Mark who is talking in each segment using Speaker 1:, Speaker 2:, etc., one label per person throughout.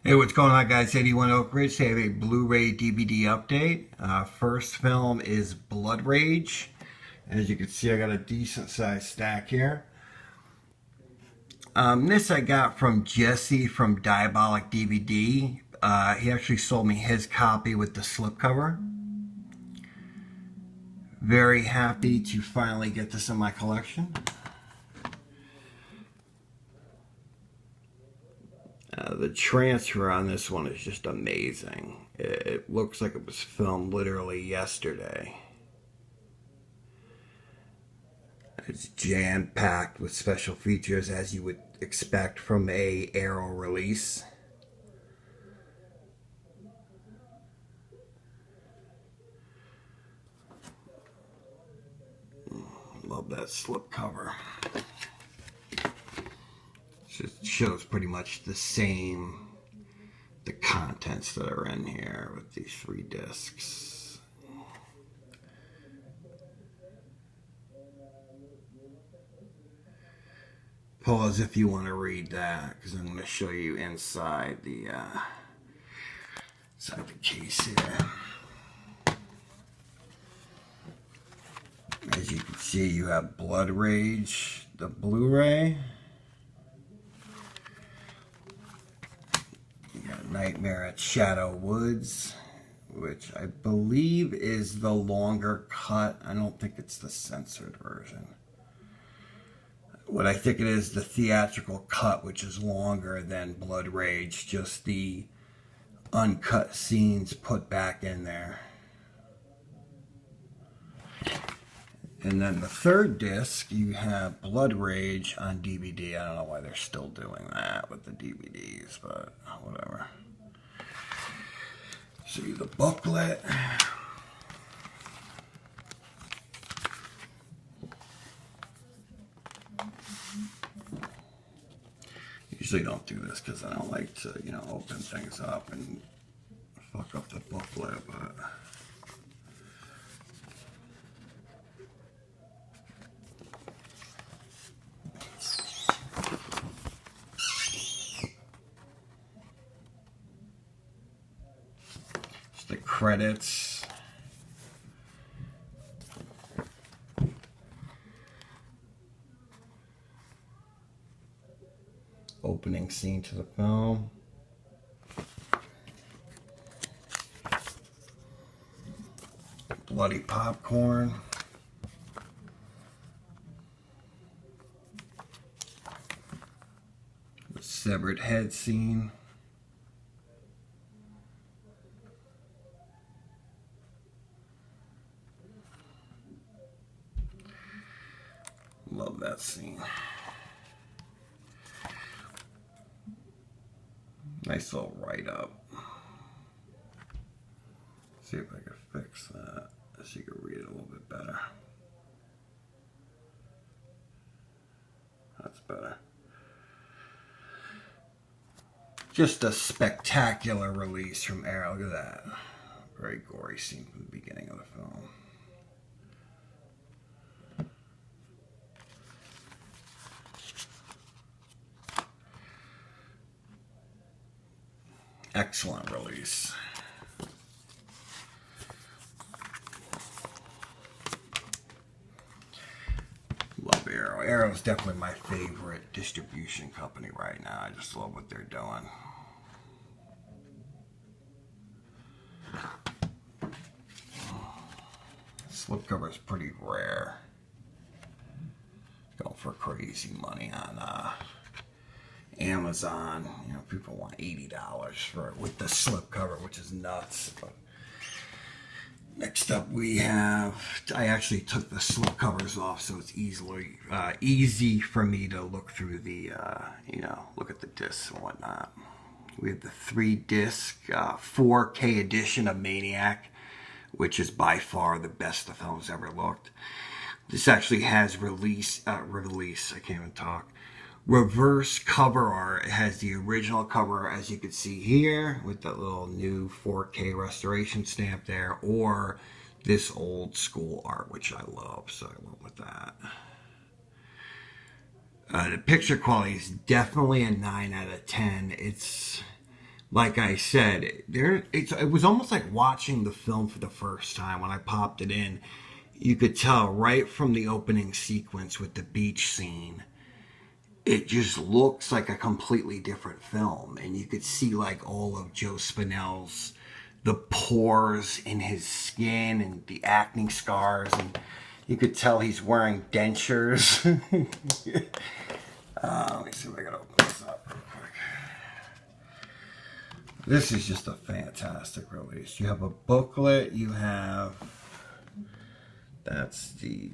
Speaker 1: Hey, what's going on, guys? 81 Oak Ridge. They have a Blu-ray DVD update. First film is Blood Rage. As you can see, I got a decent sized stack here. This I got from Jesse from Diabolic DVD. He actually sold me his copy with the slipcover. Very happy to finally get this in my collection. The transfer on this one is just amazing. It looks like it was filmed literally yesterday. It's jam-packed with special features as you would expect from a Arrow release. Love that slipcover. Just shows pretty much the contents that are in here with these 3 discs. Pause if you want to read that, because I'm going to show you inside the case here. As you can see, you have Blood Rage, the Blu-ray. Nightmare at Shadow Woods, which I believe is the longer cut. I don't think it's the censored version. What I think it is, the theatrical cut, which is longer than Blood Rage, just the uncut scenes put back in there. And then the third disc, you have Blood Rage on DVD. I don't know why they're still doing that with the DVDs, but whatever. See the booklet. Usually don't do this because I don't like to, open things up and fuck up the booklet, but... the credits. Opening scene to the film. Bloody popcorn. The severed head scene. Love that scene. Nice little write-up. See if I can fix that so you can read it a little bit better. That's better. Just a spectacular release from Arrow. Look at that. Very gory scene from the beginning of the film. Excellent release. Love Arrow. Arrow is definitely my favorite distribution company right now. I just love what they're doing. Slipcover is pretty rare. Going for crazy money on Amazon. People want $80 for it with the slipcover, which is nuts. But next up we have, I actually took the slipcovers off so it's easy for me to look through the, look at the discs and whatnot. We have the 3-disc 4K edition of Maniac, which is by far the best the film's ever looked. This actually has release, I can't even talk. Reverse cover art. It has the original cover, as you can see here, with that little new 4K restoration stamp there, or this old school art, which I love, so I went with that. The picture quality is definitely a 9 out of 10. It's like I said, it was almost like watching the film for the first time when I popped it in. You could tell right from the opening sequence with the beach scene, it just looks like a completely different film. And you could see like all of Joe Spinell's, the pores in his skin and the acne scars. And you could tell he's wearing dentures. Let me see if I can open this up real quick. This is just a fantastic release. You have a booklet, you have, that's the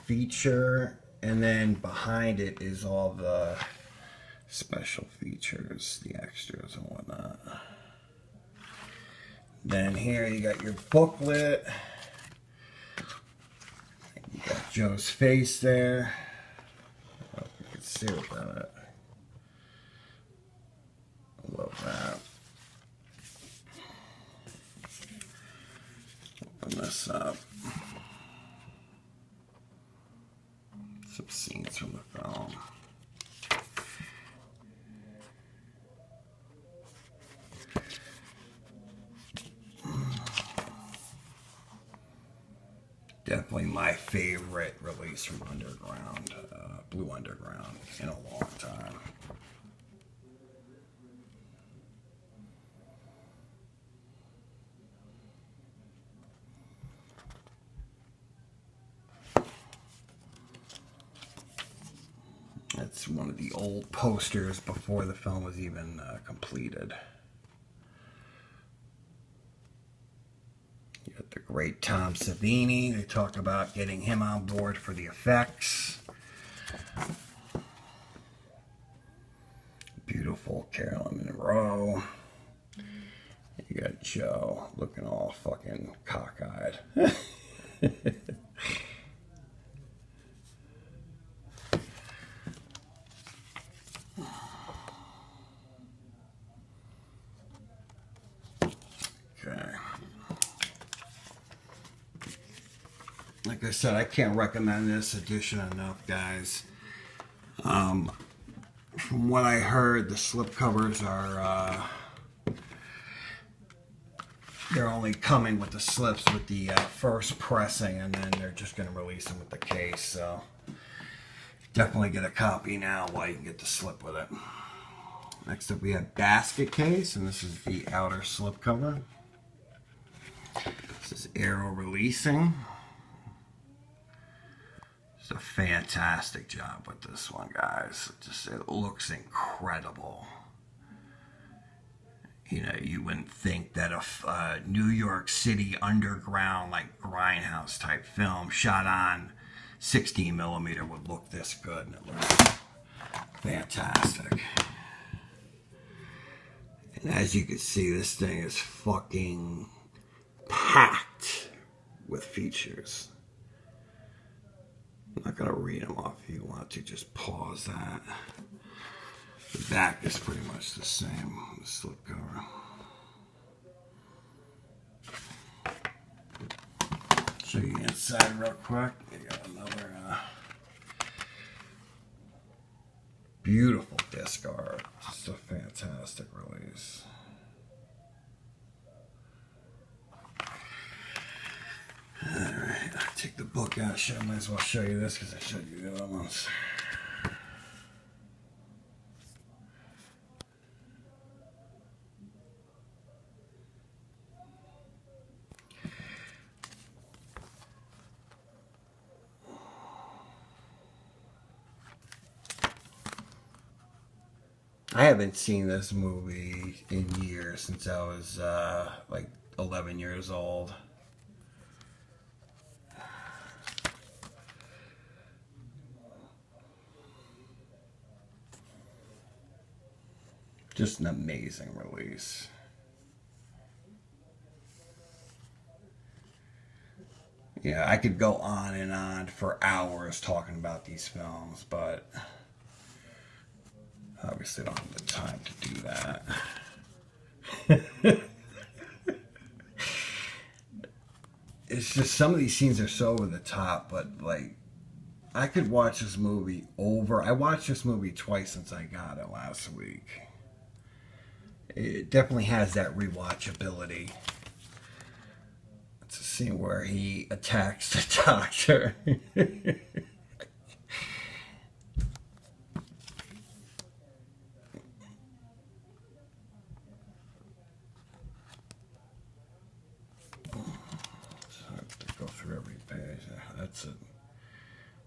Speaker 1: feature, and then behind it is all the special features, the extras and whatnot. Then here you got your booklet. You got Joe's face there. I hope you can see it. I love that. Open this up. Some scenes from the film. Definitely my favorite release from Underground, Blue Underground, in a long time. That's one of the old posters before the film was even completed. You got the great Tom Savini. They talk about getting him on board for the effects. Beautiful Carolyn Monroe. You got Joe looking all fucking cockeyed. Like I said, I can't recommend this edition enough, guys. From what I heard, the slipcovers are they're only coming with the slips with the first pressing, and then they're just going to release them with the case. So definitely get a copy now while you can get the slip with it. Next up, we have Basket Case, and this is the outer slipcover. This is Aero Releasing. It's a fantastic job with this one, guys. It looks incredible. You know, you wouldn't think that a New York City underground, like grindhouse type film shot on 16mm would look this good, and it looks fantastic. And as you can see, this thing is fucking packed with features. I'm not going to read them off. If you want to, just pause that. The back is pretty much the same, the slipcover. Show you inside real quick. You got another beautiful disc art. Just a fantastic release. Alright, I'll take the book out. I might as well show you this because I showed you the other ones. I haven't seen this movie in years, since I was like 11 years old. Just an amazing release. Yeah, I could go on and on for hours talking about these films, but obviously I don't have the time to do that. It's just some of these scenes are so over the top, but like, I could watch this movie over. I watched this movie twice since I got it last week. It definitely has that rewatchability. It's a scene where he attacks the doctor. Go through every page. That's a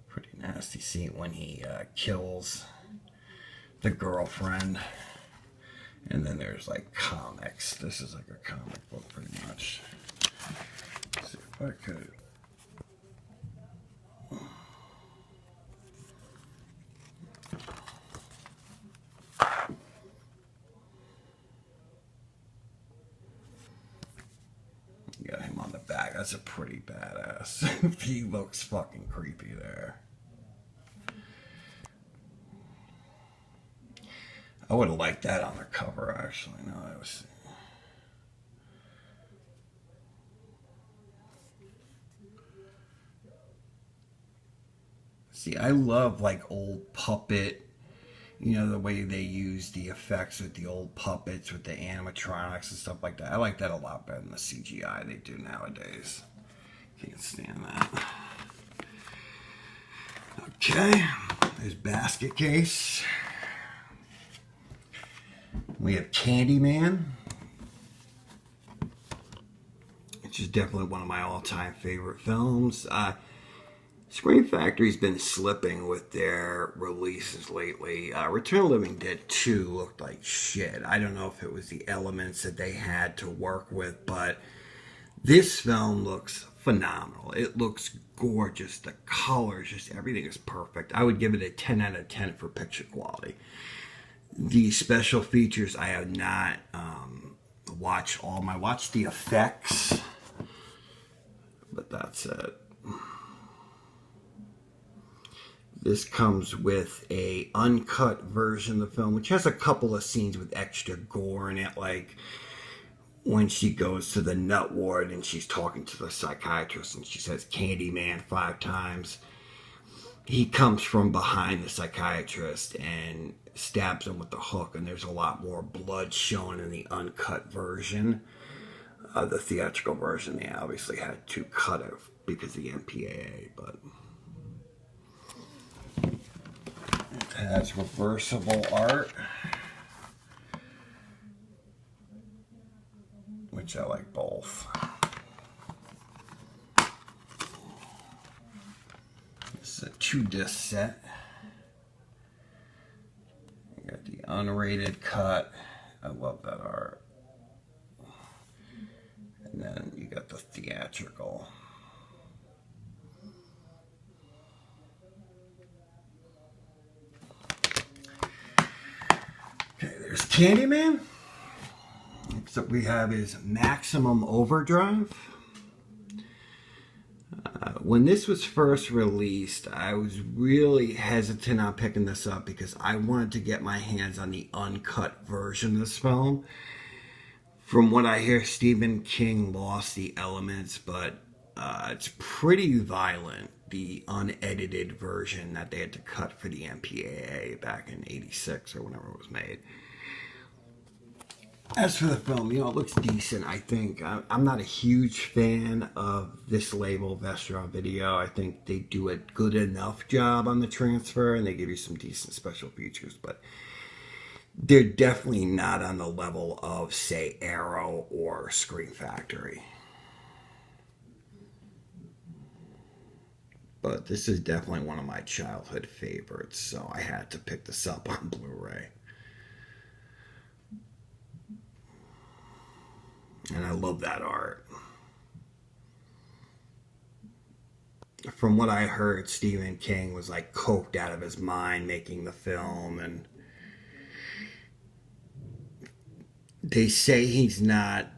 Speaker 1: pretty nasty scene when he kills the girlfriend. And then there's like comics. This is like a comic book pretty much. Let's see if I could. Got him on the back. That's a pretty badass. He looks fucking creepy there. I would have liked that on the cover, actually. No, it was. See, I love like old puppet. You know, the way they use the effects with the old puppets, with the animatronics and stuff like that. I like that a lot better than the CGI they do nowadays. Can't stand that. Okay, there's basket case. We have Candyman, which is definitely one of my all-time favorite films. Scream Factory's been slipping with their releases lately. Return of the Living Dead 2 looked like shit. I don't know if it was the elements that they had to work with, but this film looks phenomenal. It looks gorgeous. The colors, just everything is perfect. I would give it a 10 out of 10 for picture quality. The special features, I have not watched all. I watched the effects, but that's it. This comes with a uncut version of the film, which has a couple of scenes with extra gore in it, like when she goes to the nut ward and she's talking to the psychiatrist and she says Candyman 5 times. He comes from behind the psychiatrist and stabs him with the hook, and there's a lot more blood shown in the uncut version. The theatrical version, they obviously had to cut it because of the MPAA, but it has reversible art, which I like both. This is a 2-disc set. You got the unrated cut. I love that art. And then you got the theatrical. Okay, there's Candyman. Next up we have is Maximum Overdrive. When this was first released, I was really hesitant on picking this up because I wanted to get my hands on the uncut version of this film. From what I hear, Stephen King lost the elements, but it's pretty violent, the unedited version that they had to cut for the MPAA back in '86 or whenever it was made. As for the film, you know, it looks decent, I think. I'm not a huge fan of this label, Vestron Video. I think they do a good enough job on the transfer, and they give you some decent special features, but they're definitely not on the level of, say, Arrow or Scream Factory. But this is definitely one of my childhood favorites, so I had to pick this up on Blu-ray. And I love that art. From what I heard, Stephen King was like coked out of his mind making the film, and they say he's not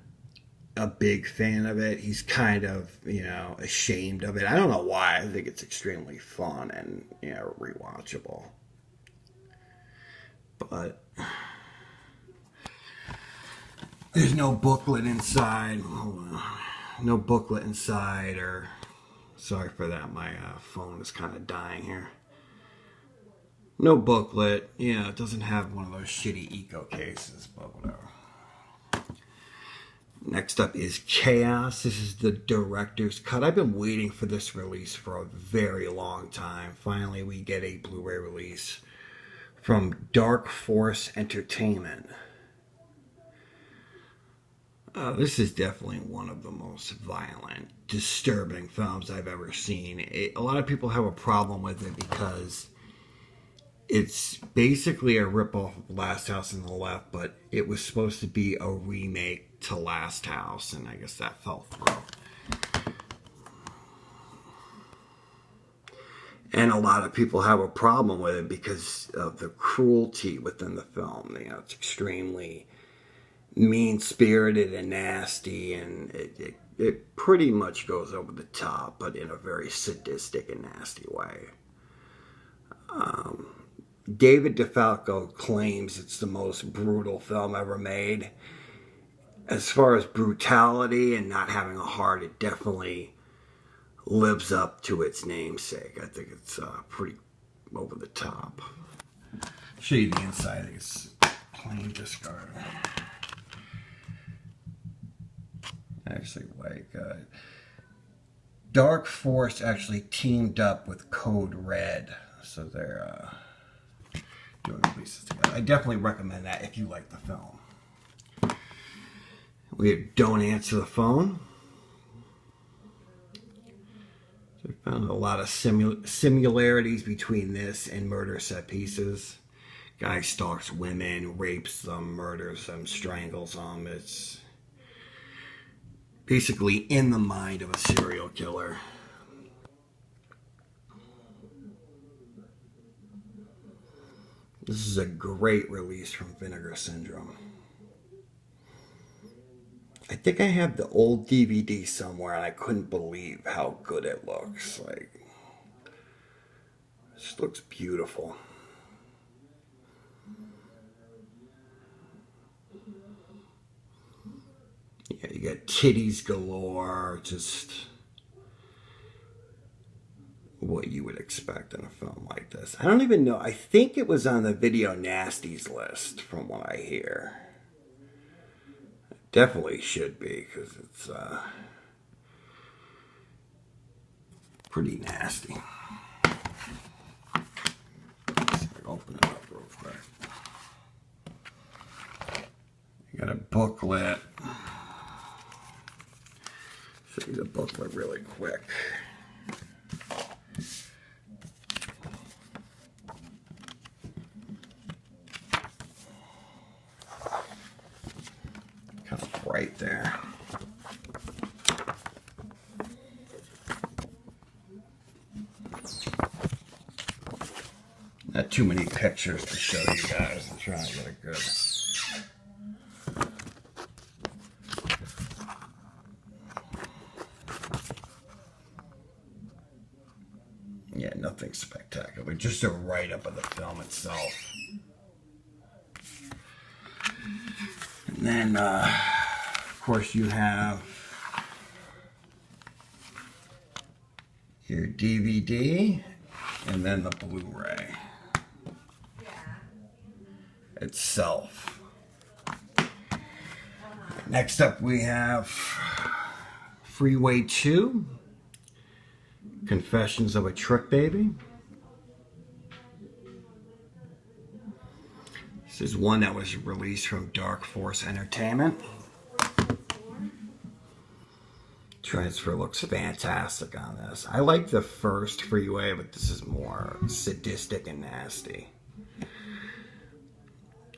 Speaker 1: a big fan of it. He's kind of, you know, ashamed of it. I don't know why. I think it's extremely fun and, you know, rewatchable. But there's no booklet inside. No booklet inside, or sorry for that. My phone is kind of dying here. No booklet. Yeah, it doesn't have one of those shitty eco cases, but whatever. Next up is Chaos. This is the director's cut. I've been waiting for this release for a very long time. Finally, we get a Blu-ray release from Dark Force Entertainment. This is definitely one of the most violent, disturbing films I've ever seen. A lot of people have a problem with it because it's basically a ripoff of Last House on the Left, but it was supposed to be a remake to Last House, and I guess that fell through. And a lot of people have a problem with it because of the cruelty within the film. You know, it's extremely mean-spirited and nasty, and it pretty much goes over the top, but in a very sadistic and nasty way. David DeFalco claims it's the most brutal film ever made. As far as brutality and not having a heart, it definitely lives up to its namesake. I think it's pretty over the top. Show you the inside. It's plain discard. Actually, Dark Force actually teamed up with Code Red, so they're doing releases together. I definitely recommend that if you like the film. We have Don't Answer the Phone. So we found a lot of similarities between this and Murder Set Pieces. Guy stalks women, rapes them, murders them, strangles them. It's basically in the mind of a serial killer. This is a great release from Vinegar Syndrome. I think I have the old DVD somewhere, and I couldn't believe how good it looks. Like, this looks beautiful. Yeah, you got titties galore, just what you would expect in a film like this. I don't even know. I think it was on the Video Nasties list from what I hear. It definitely should be because it's pretty nasty. Let's open it up real quick. You got a booklet. Show you the booklet really quick. Kind of bright there. Not too many pictures to show you guys. I'm trying to get it good. Yeah, nothing spectacular. Just a write-up of the film itself. And then, of course, you have your DVD and then the Blu-ray itself. Next up, we have Freeway 2. Confessions of a Trick Baby. This is one that was released from Dark Force Entertainment. Transfer looks fantastic on this. I like the first Freeway, but this is more sadistic and nasty.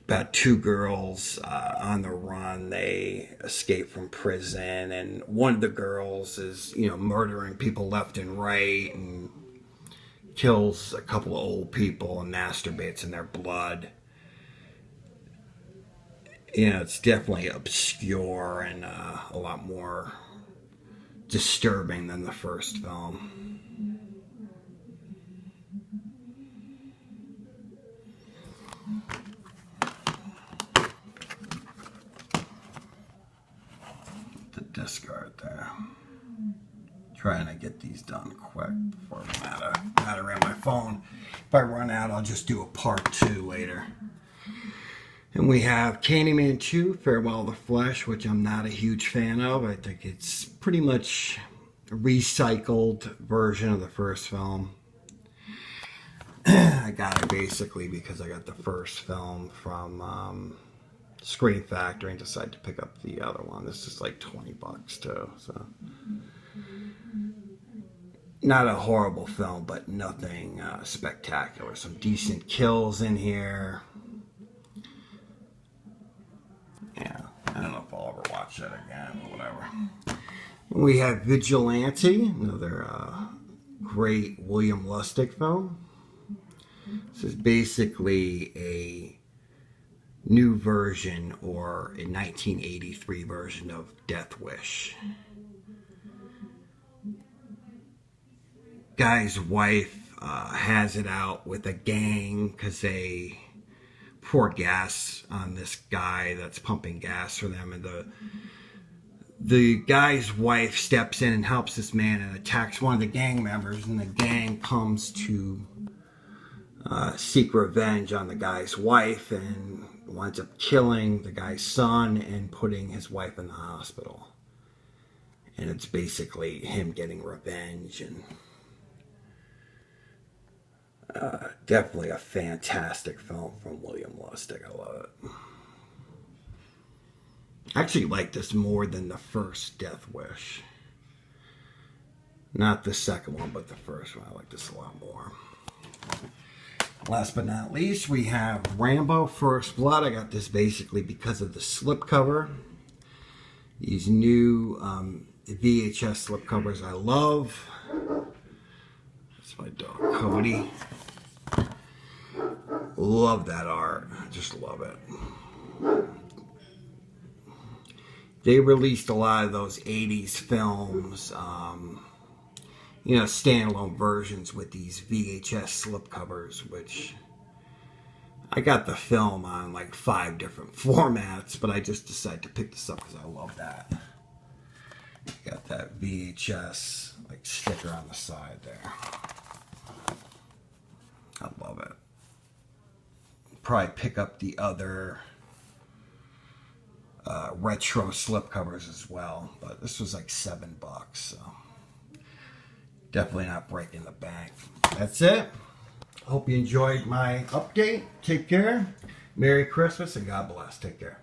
Speaker 1: About two girls on the run. They escape from prison, and one of the girls is, murdering people left and right, and kills a couple of old people and masturbates in their blood. It's definitely obscure and a lot more disturbing than the first film. Discard there. Trying to get these done quick before I run out of my phone. If I run out, I'll just do a part 2 later. And we have Candyman 2, Farewell to Flesh, which I'm not a huge fan of. I think it's pretty much a recycled version of the first film. I got it basically because I got the first film from Screen Factory and decided to pick up the other one. This is like 20 bucks too, so not a horrible film, but nothing spectacular. Some decent kills in here. Yeah, I don't know if I'll ever watch that again or whatever. We have Vigilante, another great William Lustig film. This is basically a new version or a 1983 version of Death Wish. Guy's wife has it out with a gang because they pour gas on this guy that's pumping gas for them, and the guy's wife steps in and helps this man and attacks one of the gang members, and the gang comes to seek revenge on the guy's wife and winds up killing the guy's son and putting his wife in the hospital. And it's basically him getting revenge, and definitely a fantastic film from William Lustig. I love it. I actually like this more than the first Death Wish. Not the second one, but the first one. I like this a lot more. Last but not least, we have Rambo First Blood. I got this basically because of the slipcover. These new VHS slipcovers I love. That's my dog, Cody. Love that art. Just love it. They released a lot of those 80s films, you know, standalone versions with these VHS slipcovers, which I got the film on like 5 different formats, but I just decided to pick this up because I love that. Got that VHS like sticker on the side there. I love it. Probably pick up the other retro slipcovers as well, but this was like $7, so definitely not breaking the bank. That's it. Hope you enjoyed my update. Take care. Merry Christmas and God bless. Take care.